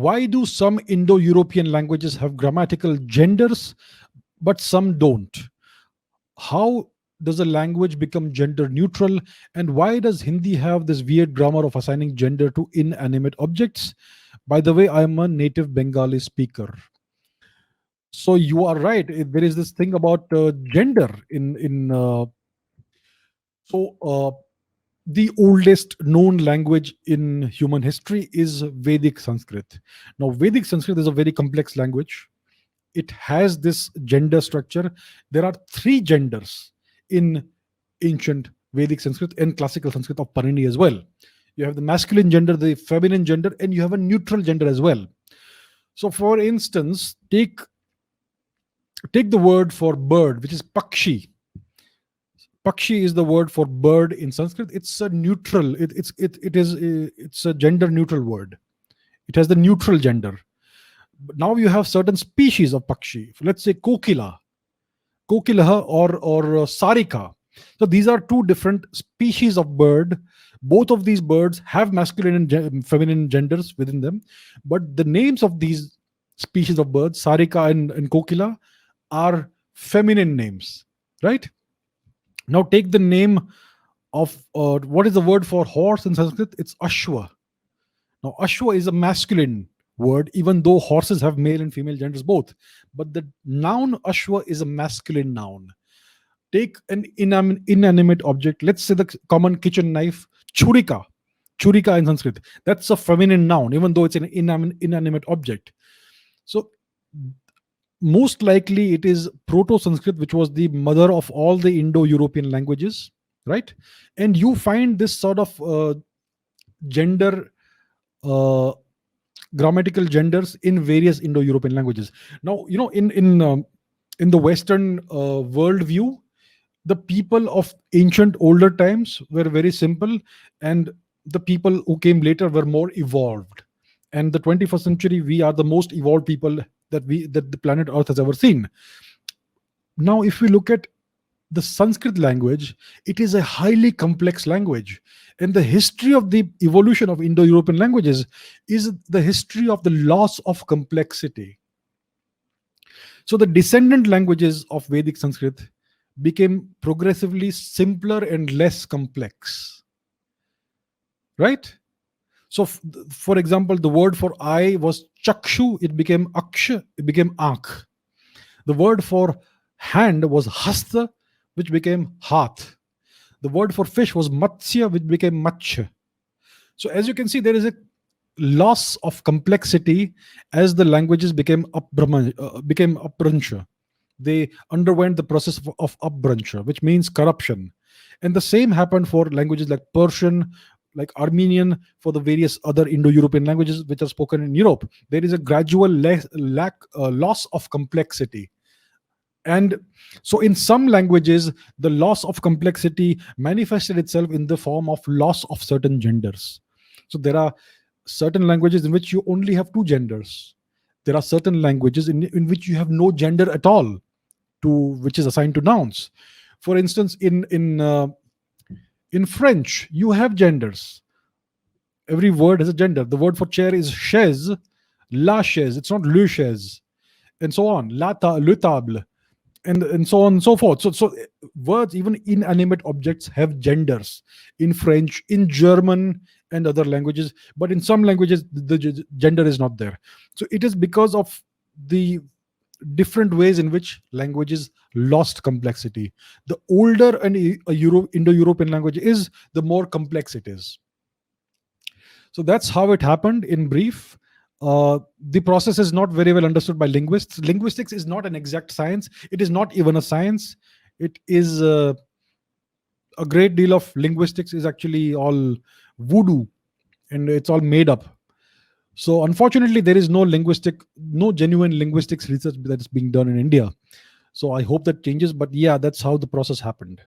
Why do some Indo-European languages have grammatical genders, but some don't? How does a language become gender neutral? And why does Hindi have this weird grammar of assigning gender to inanimate objects? By the way, I am a native Bengali speaker. So you are right. There is this thing about gender in so the oldest known language in human history is Vedic Sanskrit. Now, Vedic Sanskrit is a very complex language. It has this gender structure. There are three genders in ancient Vedic Sanskrit and classical Sanskrit of Panini as well. You have the masculine gender, the feminine gender, and you have a neutral gender as well. So, for instance, take the word for bird, which is pakshi. Pakshi is the word for bird in Sanskrit. It's a neutral. It's a gender neutral word. It has the neutral gender. But now you have certain species of pakshi. Let's say kokila, or sarika. So these are two different species of bird. Both of these birds have masculine and feminine genders within them, but the names of these species of birds, sarika and kokila, are feminine names, right? Now take the name of what is the word for horse in Sanskrit? It's ashwa. Now ashwa is a masculine word, even though horses have male and female genders both. But the noun ashwa is a masculine noun. Take an inanimate object. Let's say the common kitchen knife, churika. Churika in Sanskrit. That's a feminine noun, even though it's an inanimate object. So most likely it is Proto-Sanskrit, which was the mother of all the Indo-European languages, right? And you find this sort of gender, grammatical genders in various Indo-European languages. Now, in the Western world view, the people of ancient older times were very simple, and the people who came later were more evolved. And the 21st century, we are the most evolved people that the planet Earth has ever seen. Now, if we look at the Sanskrit language, it is a highly complex language. And the history of the evolution of Indo-European languages is the history of the loss of complexity. So the descendant languages of Vedic Sanskrit became progressively simpler and less complex. Right? So, for example, the word for eye was chakshu, it became aksha, it became ankh. The word for hand was hasta, which became hath. The word for fish was matsya, which became machya. So, as you can see, there is a loss of complexity as the languages became upbrancha. They underwent the process of upbrancha, which means corruption. And the same happened for languages like Persian, like Armenian, for the various other Indo-European languages which are spoken in Europe. There is a gradual loss of complexity. And so in some languages, the loss of complexity manifested itself in the form of loss of certain genders. So there are certain languages in which you only have two genders. There are certain languages in which you have no gender at all, which is assigned to nouns. For instance, in French, you have genders. Every word has a gender. The word for chair is chaise, la chaise. It's not le chaise, and so on. Le table, and so on and so forth. So words, even inanimate objects, have genders. In French, in German, and other languages. But in some languages, the gender is not there. So it is because of the different ways in which languages lost complexity. The older an Indo-European language is, the more complex it is. So that's how it happened in brief. The process is not very well understood by linguists. Linguistics is not an exact science. It is not even a science. It is a great deal of linguistics is actually all voodoo, and it's all made up. So unfortunately, there is no genuine linguistics research that is being done in India. So I hope that changes. But yeah, that's how the process happened.